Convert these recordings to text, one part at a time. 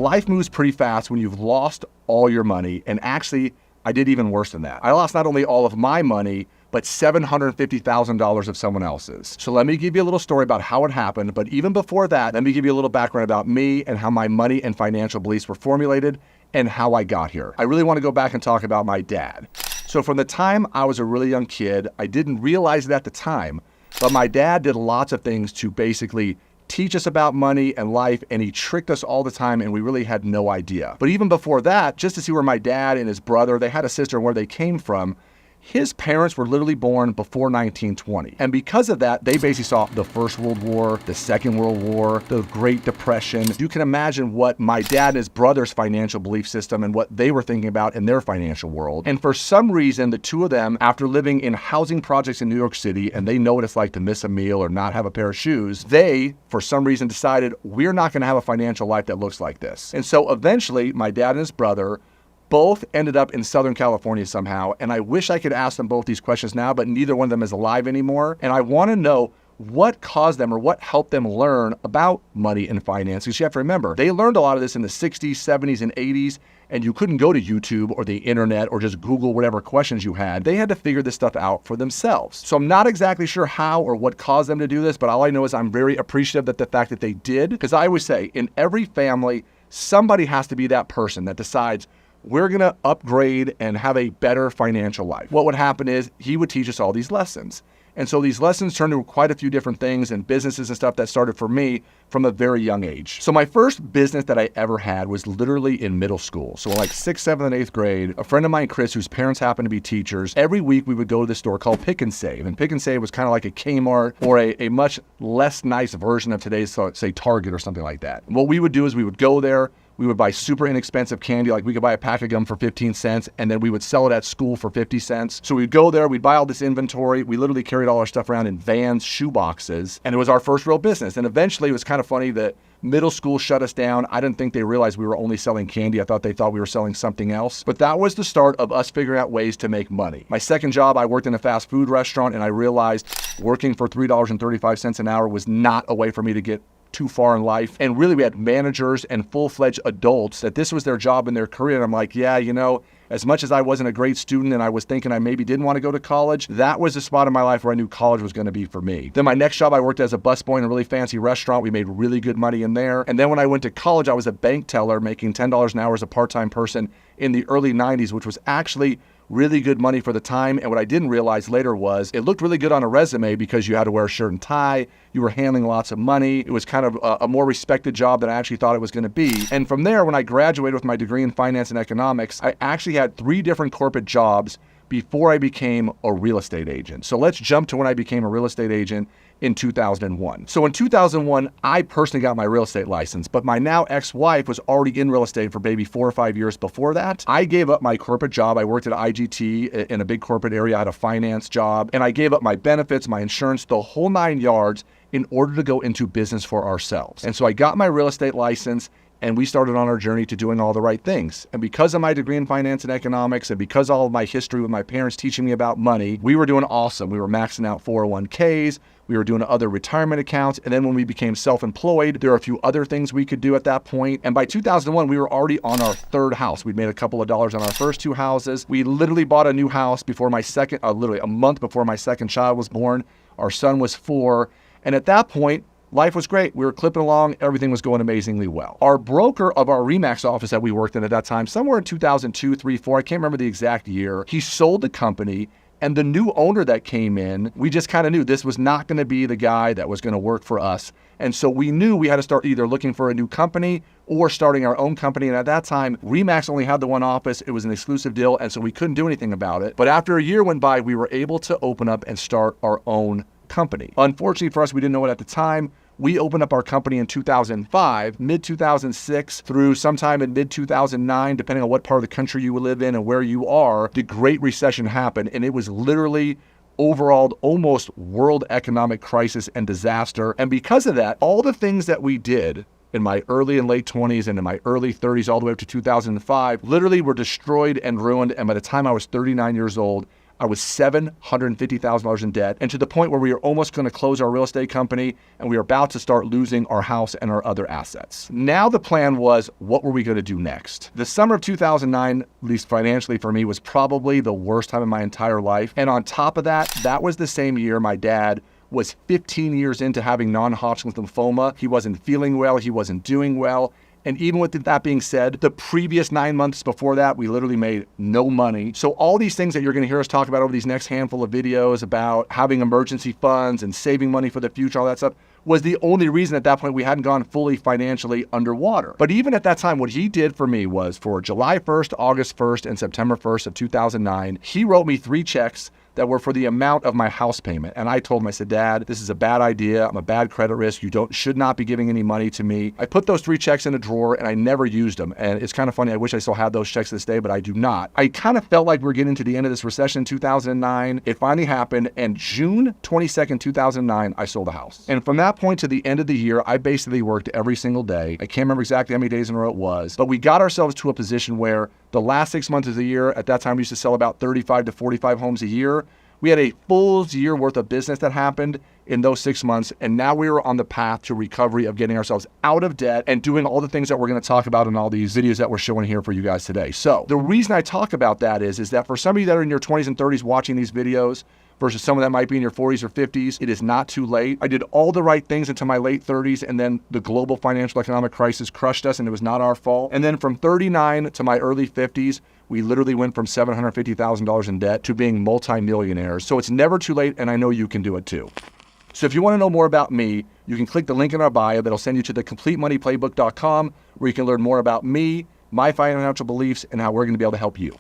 life moves pretty fast when you've lost all your money. And actually, I did even worse than that. I lost not only all of my money, but $750,000 of someone else's. So let me give you a little story about how it happened. But even before that, let me give you a little background about me and how my money and financial beliefs were formulated and how I got here. I really want to go back and talk about my dad. So from the time I was a really young kid, I didn't realize it at the time, but my dad did lots of things to basically teach us about money and life, and he tricked us all the time, and we really had no idea. But even before that, just to see where my dad and his brother, they had a sister, and where they came from, his parents were literally born before 1920. And because of that, they basically saw the First World War, the Second World War, the Great Depression. You can imagine what my dad and his brother's financial belief system and what they were thinking about in their financial world. And for some reason, the two of them, after living in housing projects in New York City, and they know what it's like to miss a meal or not have a pair of shoes, they, for some reason, decided we're not gonna have a financial life that looks like this. And so eventually, my dad and his brother both ended up in Southern California somehow, and I wish I could ask them both these questions now, but neither one of them is alive anymore. And I want to know what caused them or what helped them learn about money and finance. Because you have to remember, they learned a lot of this in the 60s, 70s, and 80s, and you couldn't go to YouTube or the internet or just Google whatever questions you had. They had to figure this stuff out for themselves. So I'm not exactly sure how or what caused them to do this, but all I know is I'm very appreciative that the fact that they did, because I always say, in every family, somebody has to be that person that decides, we're gonna upgrade and have a better financial life. What would happen is he would teach us all these lessons. And so these lessons turned into quite a few different things and businesses and stuff that started for me from a very young age. So my first business that I ever had was literally in middle school. So like 6th, 7th, and 8th grade, a friend of mine, Chris, whose parents happened to be teachers, every week we would go to this store called Pick and Save. And Pick and Save was kind of like a Kmart or a much less nice version of today's, so say Target or something like that. And what we would do is we would go there, we would buy super inexpensive candy, like we could buy a pack of gum for 15 cents, and then we would sell it at school for 50 cents. So we'd go there, we'd buy all this inventory. We literally carried all our stuff around in vans, shoe boxes, and it was our first real business. And eventually it was kind of funny that middle school shut us down. I didn't think they realized we were only selling candy. I thought they thought we were selling something else. But that was the start of us figuring out ways to make money. My second job, I worked in a fast food restaurant, and I realized working for $3.35 an hour was not a way for me to get too far in life. And really, we had managers and full-fledged adults that this was their job and their career. And I'm like, yeah, you know, as much as I wasn't a great student and I was thinking I maybe didn't want to go to college, that was the spot in my life where I knew college was going to be for me. Then my next job, I worked as a busboy in a really fancy restaurant. We made really good money in there. And then when I went to college, I was a bank teller making $10 an hour as a part-time person in the early 90s, which was actually really good money for the time. And what I didn't realize later was it looked really good on a resume because you had to wear a shirt and tie, you were handling lots of money. It was kind of a more respected job than I actually thought it was going to be. And from there, when I graduated with my degree in finance and economics, I actually had 3 different corporate jobs before I became a real estate agent. So let's jump to when I became a real estate agent in 2001. So in 2001, I personally got my real estate license, but my now ex-wife was already in real estate for maybe 4 or 5 years before that. I gave up my corporate job. I worked at IGT in a big corporate area. I had a finance job, and I gave up my benefits, my insurance, the whole 9 yards in order to go into business for ourselves. And so I got my real estate license, and we started on our journey to doing all the right things. And because of my degree in finance and economics, and because all of my history with my parents teaching me about money, we were doing awesome. We were maxing out 401ks, we were doing other retirement accounts, and then when we became self-employed, there were a few other things we could do at that point. And by 2001, we were already on our 3rd house. We'd made a couple of dollars on our first 2 houses. We literally bought a new house before my second, literally a month before my second child was born. Our son was 4, and at that point, life was great. We were clipping along. Everything was going amazingly well. Our broker of our RE/MAX office that we worked in at that time, somewhere in 2002, 3, 4, I can't remember the exact year, he sold the company. And the new owner that came in, we just kind of knew this was not going to be the guy that was going to work for us. And so we knew we had to start either looking for a new company or starting our own company. And at that time, RE/MAX only had the one office. It was an exclusive deal. And so we couldn't do anything about it. But after a year went by, we were able to open up and start our own company. Unfortunately for us, we didn't know it at the time. We opened up our company in 2005, mid-2006 through sometime in mid-2009, depending on what part of the country you live in and where you are, the Great Recession happened. And it was literally overall almost world economic crisis and disaster. And because of that, all the things that we did in my early and late 20s and in my early 30s all the way up to 2005 literally were destroyed and ruined. And by the time I was 39 years old, I was $750,000 in debt, and to the point where we were almost going to close our real estate company, and we were about to start losing our house and our other assets. Now the plan was, what were we going to do next? The summer of 2009, at least financially for me, was probably the worst time in my entire life. And on top of that, that was the same year my dad was 15 years into having non-Hodgkin's lymphoma. He wasn't feeling well. He wasn't doing well. And even with that being said, the previous 9 months before that, we literally made no money. So all these things that you're going to hear us talk about over these next handful of videos about having emergency funds and saving money for the future, all that stuff, was the only reason at that point we hadn't gone fully financially underwater. But even at that time, what he did for me was for July 1st, August 1st, and September 1st of 2009, he wrote me 3 checks that were for the amount of my house payment. And I told him, I said, Dad, this is a bad idea. I'm a bad credit risk. You should not be giving any money to me. I put those 3 checks in a drawer and I never used them. And it's kind of funny. I wish I still had those checks to this day, but I do not. I kind of felt like we were getting to the end of this recession in 2009. It finally happened. And June 22nd, 2009, I sold a house. And from that point to the end of the year, I basically worked every single day. I can't remember exactly how many days in a row it was, but we got ourselves to a position where the last 6 months of the year, at that time, we used to sell about 35 to 45 homes a year. We had a full year worth of business that happened in those 6 months. And now we were on the path to recovery of getting ourselves out of debt and doing all the things that we're going to talk about in all these videos that we're showing here for you guys today. So the reason I talk about that is that for some of you that are in your 20s and 30s watching these videos versus someone that might be in your 40s or 50s, it is not too late. I did all the right things into my late 30s, and then the global financial economic crisis crushed us, and it was not our fault. And then from 39 to my early 50s, we literally went from $750,000 in debt to being multi-millionaires. So it's never too late, and I know you can do it too. So if you want to know more about me, you can click the link in our bio that'll send you to thecompletemoneyplaybook.com, where you can learn more about me, my financial beliefs, and how we're going to be able to help you.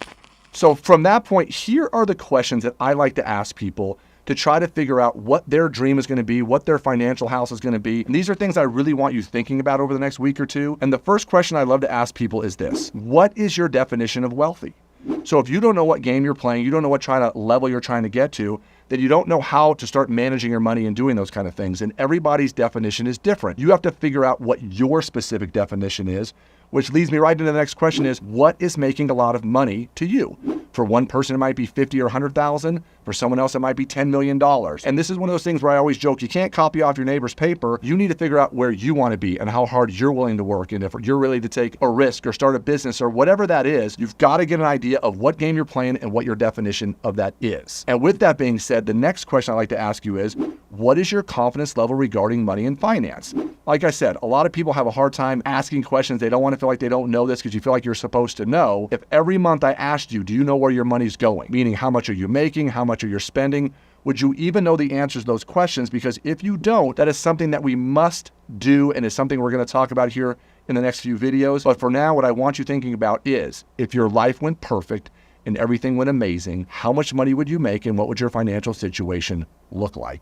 So from that point, here are the questions that I like to ask people to try to figure out what their dream is going to be, what their financial house is going to be. And these are things I really want you thinking about over the next week or two. And the first question I love to ask people is this: what is your definition of wealthy? So if you don't know what game you're playing, you don't know what level you're trying to get to, then you don't know how to start managing your money and doing those kind of things. And everybody's definition is different. You have to figure out what your specific definition is, which leads me right into the next question is, what is making a lot of money to you? For one person, it might be 50 or 100,000. For someone else, it might be $10 million. And this is one of those things where I always joke, you can't copy off your neighbor's paper. You need to figure out where you want to be and how hard you're willing to work. And if you're ready to take a risk or start a business or whatever that is, you've got to get an idea of what game you're playing and what your definition of that is. And with that being said, the next question I'd like to ask you is, what is your confidence level regarding money and finance? Like I said, a lot of people have a hard time asking questions. They don't want to feel like they don't know this because you feel like you're supposed to know. If every month I asked you, do you know where your money's going? Meaning, how much are you making? How much are you spending? Would you even know the answers to those questions? Because if you don't, that is something that we must do and is something we're going to talk about here in the next few videos. But for now, what I want you thinking about is, if your life went perfect and everything went amazing, how much money would you make and what would your financial situation look like?